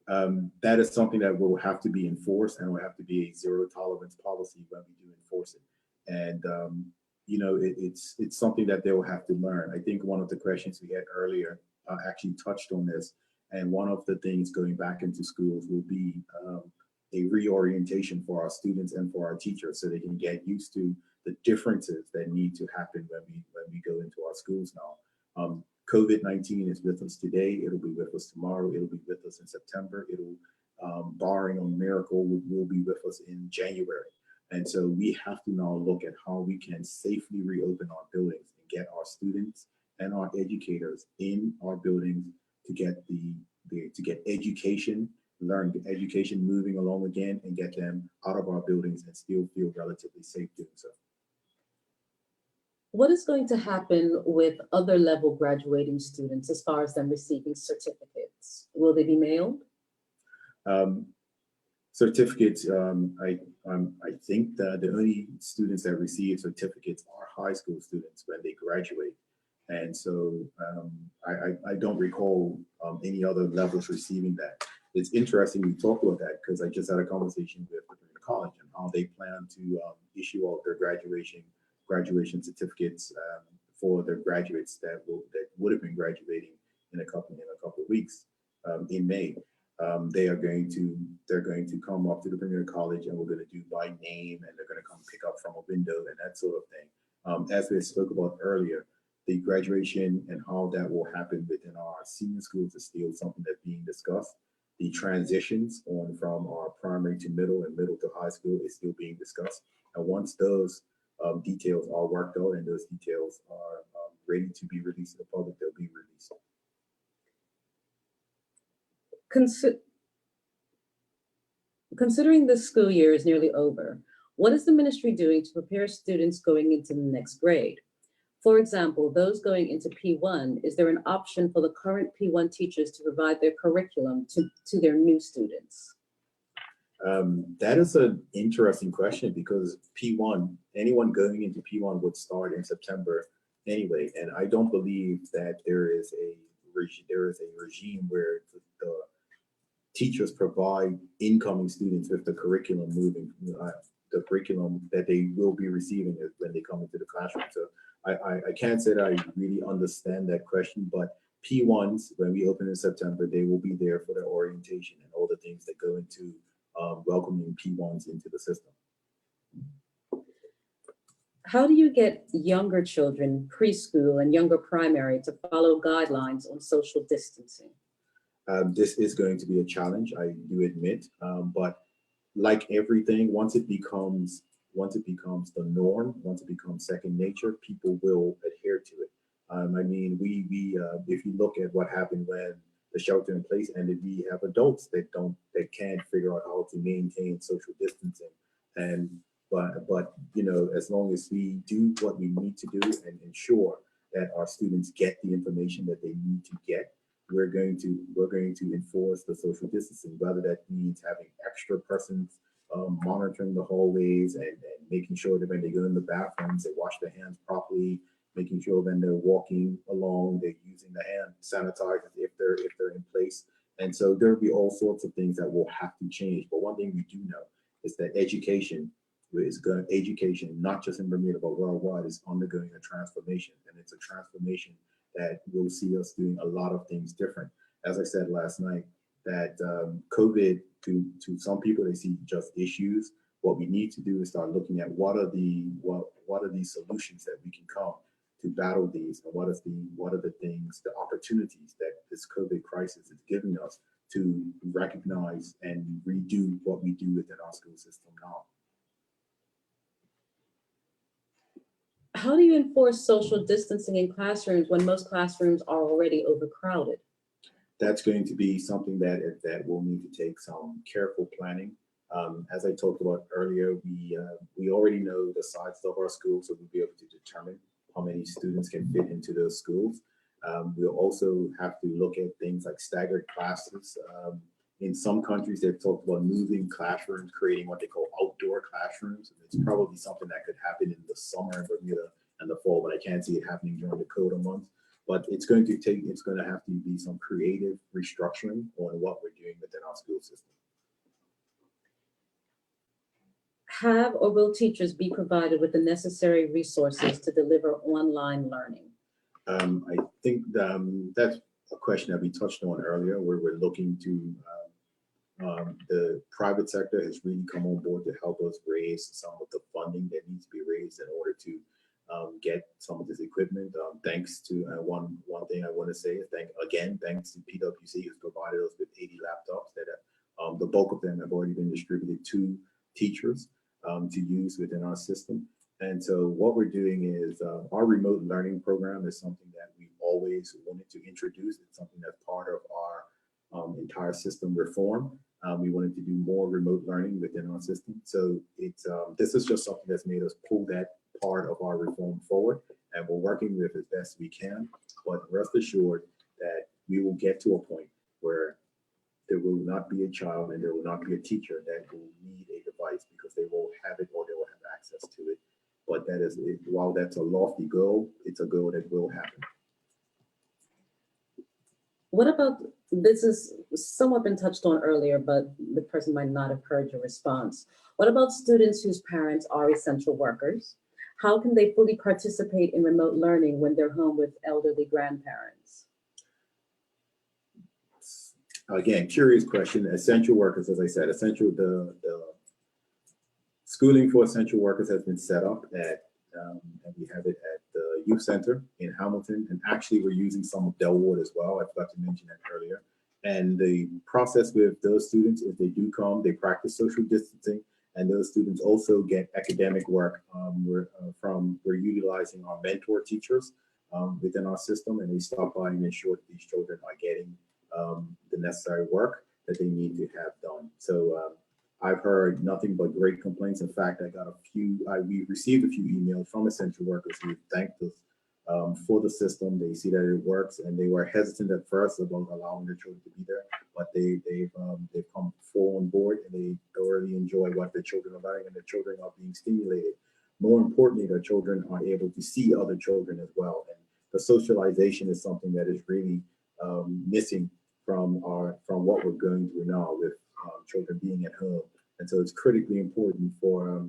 That is something that will have to be enforced, and will have to be a zero tolerance policy when we do enforce it. And you know, it's something that they will have to learn. I think one of the questions we had earlier actually touched on this, and one of the things going back into schools will be a reorientation for our students and for our teachers, so they can get used to the differences that need to happen when we go into our schools now. COVID-19 is with us today. It'll be with us tomorrow. It'll be with us in September. It'll, barring a miracle, will be with us in January. And so we have to now look at how we can safely reopen our buildings and get our students and our educators in our buildings to get to get education, learn education moving along again, and get them out of our buildings and still feel relatively safe doing so. What is going to happen with other level graduating students as far as them receiving certificates? Will they be mailed? Certificates, I think that the only students that receive certificates are high school students when they graduate. And so I don't recall any other levels receiving that. It's interesting we talk about that because I just had a conversation with the college and how they plan to issue out their graduation certificates for their graduates that would have been graduating in a couple of weeks in May. They're going to come up to the Bermuda College, and we're going to do by name, and they're going to come pick up from a window and that sort of thing. As we spoke about earlier, the graduation and how that will happen within our senior schools is still something that's being discussed. The transitions on from our primary to middle and middle to high school is still being discussed. And once those details are worked out and those details are ready to be released to the public, they'll be released. Considering the school year is nearly over, what is the ministry doing to prepare students going into the next grade? For example, those going into P1, is there an option for the current P1 teachers to provide their curriculum to their new students? That is an interesting question, because P1, anyone going into P1 would start in September anyway. And I don't believe that there is a regime where the teachers provide incoming students with the curriculum the curriculum that they will be receiving when they come into the classroom. So I can't say that I really understand that question, but P1s, when we open in September, they will be there for their orientation and all the things that go into welcoming P1s into the system. How do you get younger children, preschool and younger primary, to follow guidelines on social distancing? This is going to be a challenge, I do admit, but like everything, once it becomes the norm, once it becomes second nature, people will adhere to it. I mean, we if you look at what happened when the shelter in place ended, we have adults that can't figure out how to maintain social distancing, and but you know, as long as we do what we need to do and ensure that our students get the information that they need to get, we're going to enforce the social distancing, whether that means having extra persons monitoring the hallways and making sure that when they go in the bathrooms, they wash their hands properly, making sure when they're walking along, they're using the hand sanitizers if they're in place. And so there'll be all sorts of things that will have to change. But one thing we do know is that education, not just in Bermuda, but worldwide, is undergoing a transformation. And it's a transformation that will see us doing a lot of things different. As I said last night, that COVID, to some people, they see just issues. What we need to do is start looking at what are the solutions that we can come to battle these, and what are the things, the opportunities that this COVID crisis is giving us to recognize and redo what we do within our school system now. How do you enforce social distancing in classrooms when most classrooms are already overcrowded? That's going to be something that will need to take some careful planning. As I talked about earlier, we already know the size of our schools, so we'll be able to determine how many students can fit into those schools. We'll also have to look at things like staggered classes. In some countries, they've talked about moving classrooms, creating what they call outdoor classrooms. And it's probably something that could happen in the summer in Bermuda and the fall, but I can't see it happening during the colder months. But it's going to have to be some creative restructuring on what we're doing within our school system. Have or will teachers be provided with the necessary resources to deliver online learning? I think that's a question that we touched on earlier, where we're looking to the private sector has really come on board to help us raise some of the funding that needs to be raised in order to get some of this equipment. Thanks to one thing I want to say is thanks to PwC, who's provided us with 80 laptops that the bulk of them have already been distributed to teachers to use within our system. And so what we're doing is our remote learning program is something that we've always wanted to introduce. It's something that's part of our entire system reform. We wanted to do more remote learning within our system. So it's this is just something that's made us pull that part of our reform forward, and we're working with it as best we can. But rest assured that we will get to a point where there will not be a child and there will not be a teacher that will need a device, because they will have it or they will have access to it. But that is, while that's a lofty goal, it's a goal that will happen. What about, this is somewhat been touched on earlier, but the person might not have heard your response. What about students whose parents are essential workers? How can they fully participate in remote learning when they're home with elderly grandparents? Again, curious question. Essential workers, as I said, the schooling for essential workers has been set up and we have it at the youth center in Hamilton, and actually we're using some of Delwood as well. I forgot to mention that earlier. And the process with those students is they do come, they practice social distancing, and those students also get academic work. We're utilizing our mentor teachers within our system, and they stop by and ensure that these children are getting the necessary work that they need to have done. So I've heard nothing but great complaints. In fact, we received a few emails from essential workers who thanked us for the system. They see that it works, and they were hesitant at first about allowing their children to be there, but they've come full on board, and they thoroughly enjoy what their children are learning, and their children are being stimulated. more importantly, the children are able to see other children as well. And the socialization is something that is really missing from what we're going through now with children being at home. And so it's critically important for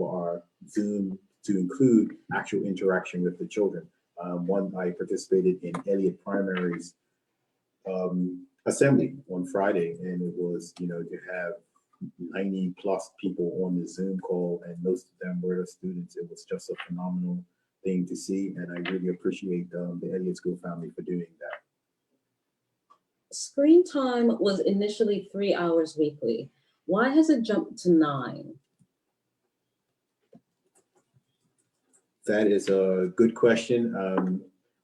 our Zoom to include actual interaction with the children. I participated in Elliott Primary's assembly on Friday, and it was, to have 90 plus people on the Zoom call, and most of them were the students. It was just a phenomenal thing to see, and I really appreciate the Elliott School family for doing that. Screen time was initially 3 hours weekly. Why has it jumped to 9? That is a good question.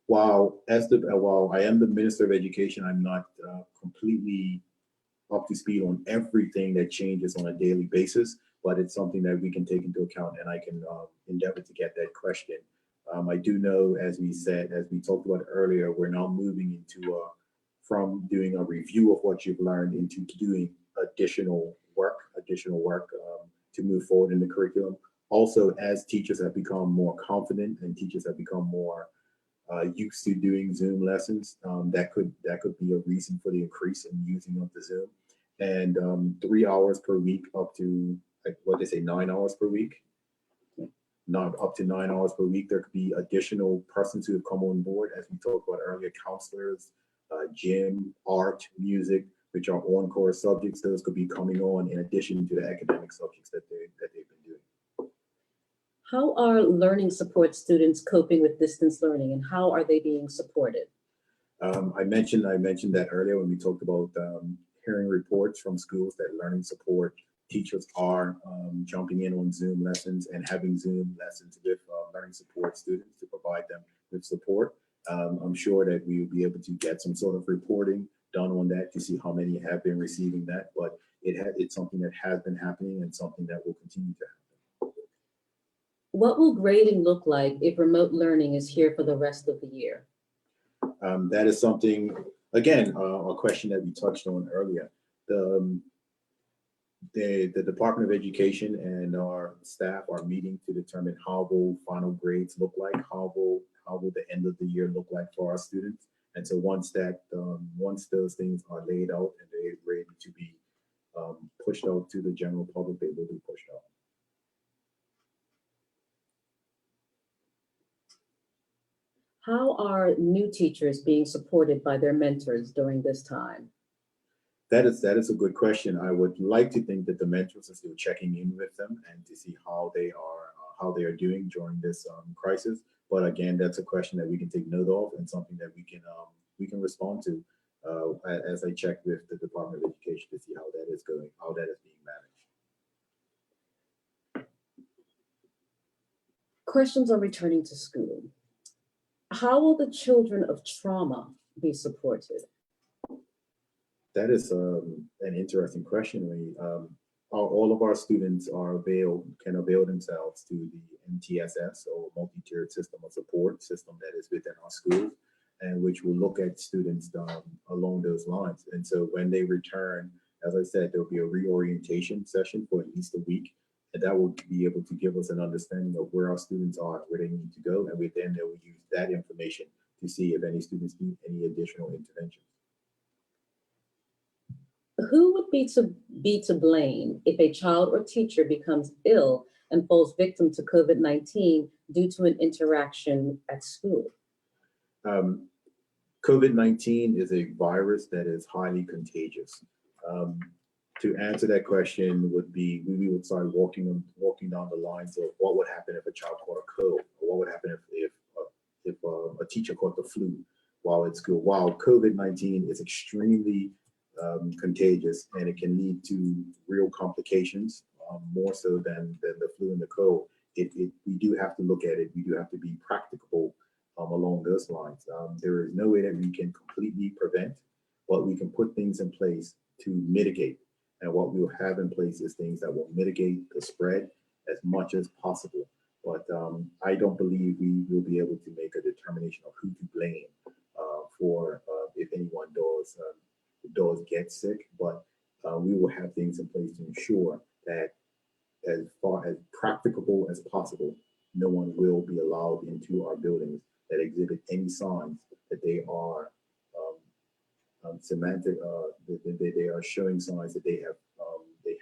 While I am the Minister of Education, I'm not completely up to speed on everything that changes on a daily basis, but it's something that we can take into account, and I can endeavor to get that question. I do know, as we talked about earlier, we're now moving into from doing a review of what you've learned into doing additional work to move forward in the curriculum. Also, as teachers have become more confident and teachers have become more used to doing Zoom lessons, that could be a reason for the increase in using of the Zoom. And 3 hours per week up to, like, what they say, 9 hours per week. Not up to 9 hours per week. There could be additional persons who have come on board, as we talked about earlier, counselors, gym, art, music, which are on-core subjects. Those could be coming on in addition to the academic subjects that they've been doing. How are learning support students coping with distance learning, and how are they being supported? I mentioned that earlier when we talked about hearing reports from schools that learning support teachers are jumping in on Zoom lessons and having Zoom lessons with learning support students to provide them with support. I'm sure that we will be able to get some sort of reporting done on that to see how many have been receiving that, but it's something that has been happening and something that will continue to happen. What will grading look like if remote learning is here for the rest of the year? That is something, again, a question that we touched on earlier. The Department of Education and our staff are meeting to determine how will final grades look like, how will the end of the year look like for our students. And so once those things are laid out and they're ready to be pushed out to the general public, they will be pushed out. How are new teachers being supported by their mentors during this time? That is a good question. I would like to think that the mentors are still checking in with them and to see how they are doing during this crisis. But again, that's a question that we can take note of and something that we can respond to as I check with the Department of Education to see how that is going, how that is being managed. Questions on returning to school. How will the children of trauma be supported? That is an interesting question. All of our students can avail themselves to the MTSS, or multi-tiered system of support system that is within our schools, and which will look at students along those lines. And so when they return, as I said, there will be a reorientation session for at least a week, and that will be able to give us an understanding of where our students are, where they need to go, and then they will use that information to see if any students need any additional intervention. Who would be to blame if a child or teacher becomes ill and falls victim to COVID-19 due to an interaction at school? COVID-19 is a virus that is highly contagious. To answer that question would be, we would start walking down the lines of what would happen if a child caught a cold, or what would happen if a teacher caught the flu while at school. While COVID-19 is extremely contagious and it can lead to real complications, more so than the flu and the cold, we do have to look at it. We do have to be practicable along those lines. There is no way that we can completely prevent, but we can put things in place to mitigate. And what we'll have in place is things that will mitigate the spread as much as possible. But I don't believe we will be able to make a determination of who to blame for if anyone does get sick. But we will have things in place to ensure that as far as practicable as possible, no one will be allowed into our buildings that exhibit any signs that they are semantic, they are showing signs that they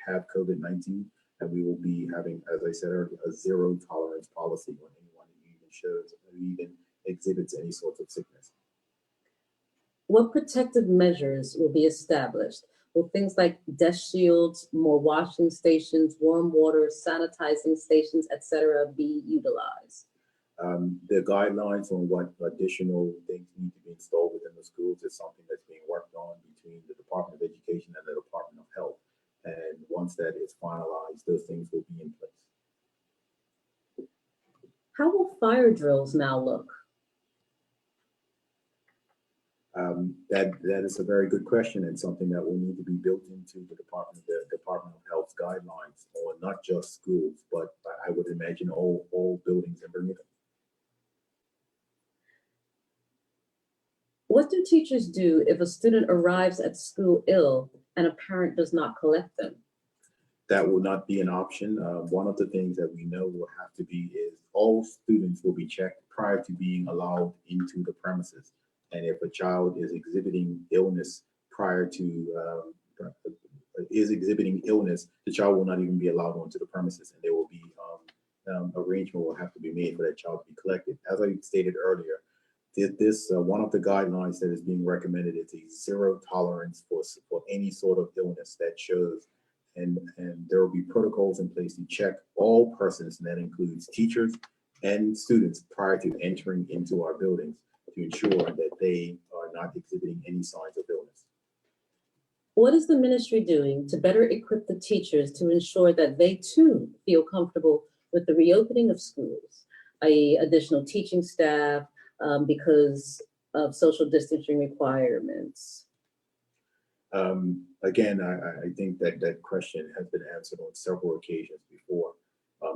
have COVID-19, and we will be having, as I said earlier, a zero tolerance policy on anyone who even shows or even exhibits any sort of sickness. What protective measures will be established? Will things like desk shields, more washing stations, warm water, sanitizing stations, etc., be utilized? The guidelines on what additional things need to be installed within the schools is something that's being worked on between the Department of Education and the Department of Health. And once that is finalized, those things will be in place. How will fire drills now look? That is a very good question, and something that will need to be built into the Department of Health's guidelines on not just schools, but I would imagine all buildings in Bermuda. What do teachers do if a student arrives at school ill and a parent does not collect them? That will not be an option. One of the things that we know will have to be is all students will be checked prior to being allowed into the premises. And if a child is exhibiting illness the child will not even be allowed onto the premises, and there will be arrangement will have to be made for that child to be collected. As I stated earlier, one of the guidelines that is being recommended is a zero tolerance for any sort of illness that shows, and there will be protocols in place to check all persons, and that includes teachers and students prior to entering into our buildings to ensure that they are not exhibiting any signs of illness. What is the ministry doing to better equip the teachers to ensure that they too feel comfortable with the reopening of schools, i.e. additional teaching staff, because of social distancing requirements? Again, I think that question has been answered on several occasions before.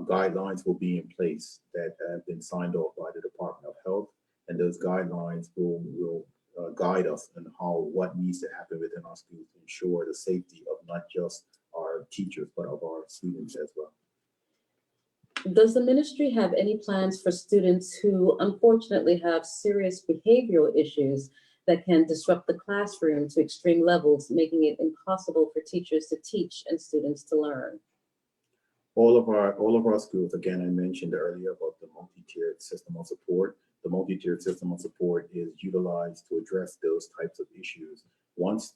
Guidelines will be in place that have been signed off by the Department of Health, and those guidelines will guide us on what needs to happen within our schools to ensure the safety of not just our teachers, but of our students as well. Does the ministry have any plans for students who unfortunately have serious behavioral issues that can disrupt the classroom to extreme levels, making it impossible for teachers to teach and students to learn? All of our schools, again, I mentioned earlier about the multi-tiered system of support. The multi-tiered system of support is utilized to address those types of issues. Once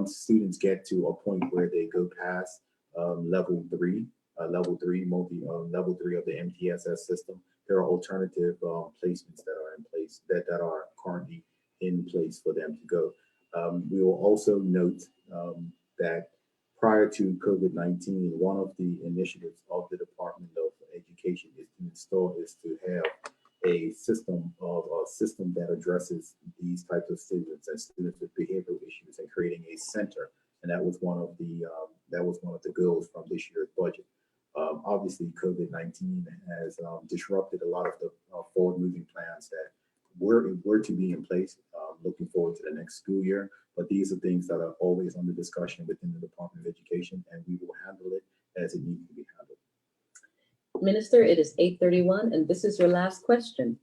students get to a point where they go past level three of the MTSS system, there are alternative placements that are in place that are currently in place for them to go. We will also note that prior to COVID-19, one of the initiatives of the Department of Education is to have a system that addresses these types of students and students with behavioral issues, and creating a center. And that was one of the goals from this year's budget. Obviously, COVID-19 has disrupted a lot of the forward-moving plans that were to be in place. Looking forward to the next school year, but these are things that are always under discussion within the Department of Education, and we will handle it as it needs to be handled. Minister, it is 8:31, and this is your last question.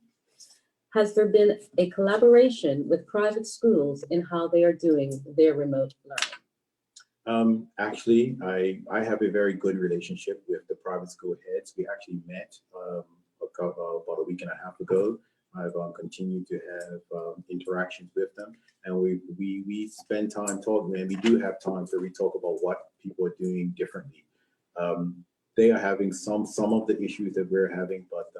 Has there been a collaboration with private schools in how they are doing their remote learning? Actually, I have a very good relationship with the private school heads. We actually met about a week and a half ago. I've continued to have interactions with them, and we spend time talking, and we do have times where we talk about what people are doing differently. They are having some of the issues that we're having, but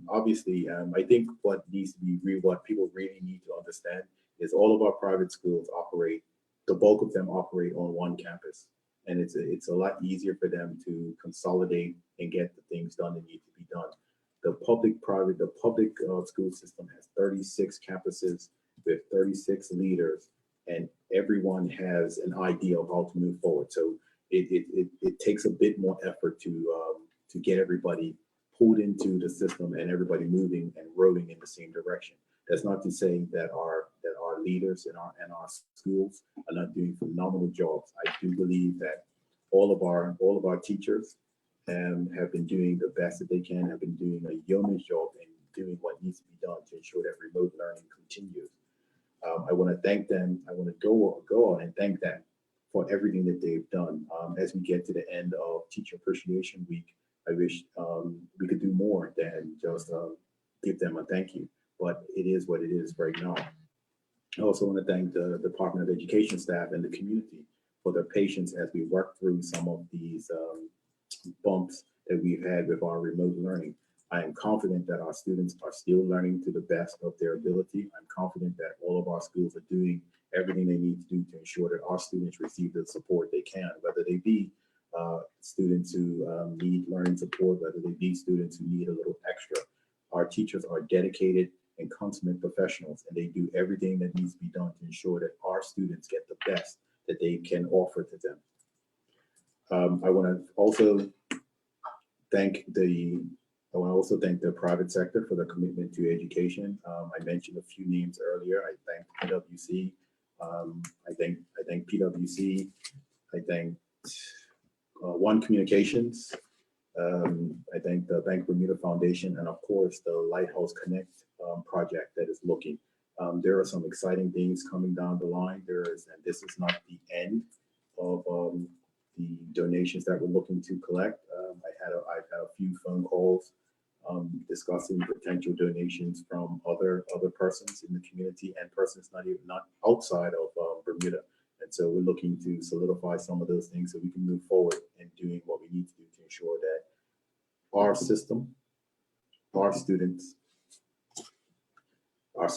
obviously, I think what people really need to understand is all of our private schools the bulk of them operate on one campus, and it's a lot easier for them to consolidate and get the things done that need to be done. The public school system has 36 campuses with 36 leaders, and everyone has an idea of how to move forward. So it takes a bit more effort to get everybody pulled into the system and everybody moving and rowing in the same direction. That's not to say that our leaders in our schools are not doing phenomenal jobs. I do believe that all of our teachers have been doing the best that they can, have been doing a yeoman's job in doing what needs to be done to ensure that remote learning continues. I want to thank them. I want to go on and thank them for everything that they've done. As we get to the end of Teacher Appreciation Week, I wish we could do more than just give them a thank you. But it is what it is right now. I also want to thank the Department of Education staff and the community for their patience as we work through some of these bumps that we've had with our remote learning. I am confident that our students are still learning to the best of their ability. I'm confident that all of our schools are doing everything they need to do to ensure that our students receive the support they can, whether they be students who need learning support, whether they be students who need a little extra. Our teachers are dedicated and consummate professionals, and they do everything that needs to be done to ensure that our students get the best that they can offer to them. I want to also thank the private sector for their commitment to education. I mentioned a few names earlier. I thank PwC. I thank PwC. I thank One Communications. I thank the Bank Bermuda Foundation, and of course the Lighthouse Connect project that is looking. There are some exciting things coming down the line. And this is not the end of the donations that we're looking to collect. I've had a few phone calls discussing potential donations from other persons in the community and persons not outside of Bermuda. And so we're looking to solidify some of those things so we can move forward in doing what we need to do to ensure that our system, our students, our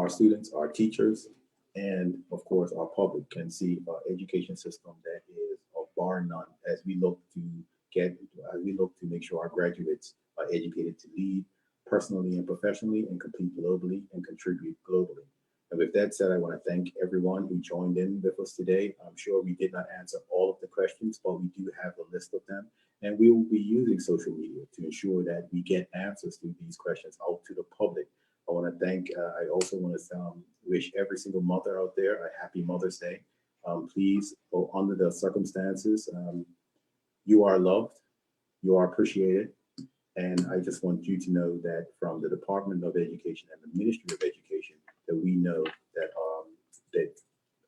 students, our teachers, and of course our public can see an education system that is of bar none as we look to make sure our graduates are educated to lead personally and professionally and compete globally and contribute globally. And with that said, I want to thank everyone who joined in with us today. I'm sure we did not answer all of the questions, but we do have a list of them. And we will be using social media to ensure that we get answers to these questions out to the public. I want to I also want to wish every single mother out there a happy Mother's Day. Please, under the circumstances, you are loved, you are appreciated. And I just want you to know that from the Department of Education and the Ministry of Education, that we know that that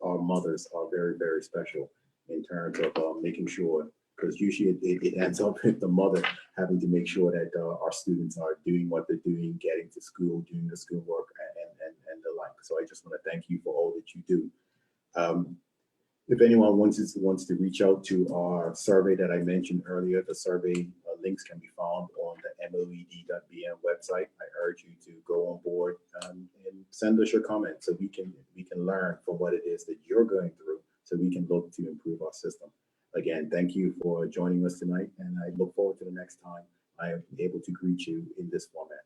our mothers are very, very special in terms of making sure, because usually it ends up with the mother having to make sure that our students are doing what they're doing, getting to school, doing the schoolwork, and the like. So I just want to thank you for all that you do. If anyone wants to reach out to our survey that I mentioned earlier, the survey links can be found on the moed.bm website. I urge you to go on board and send us your comments so we can learn from what it is that you're going through, so we can look to improve our system. Again, thank you for joining us tonight, and I look forward to the next time I am able to greet you in this format.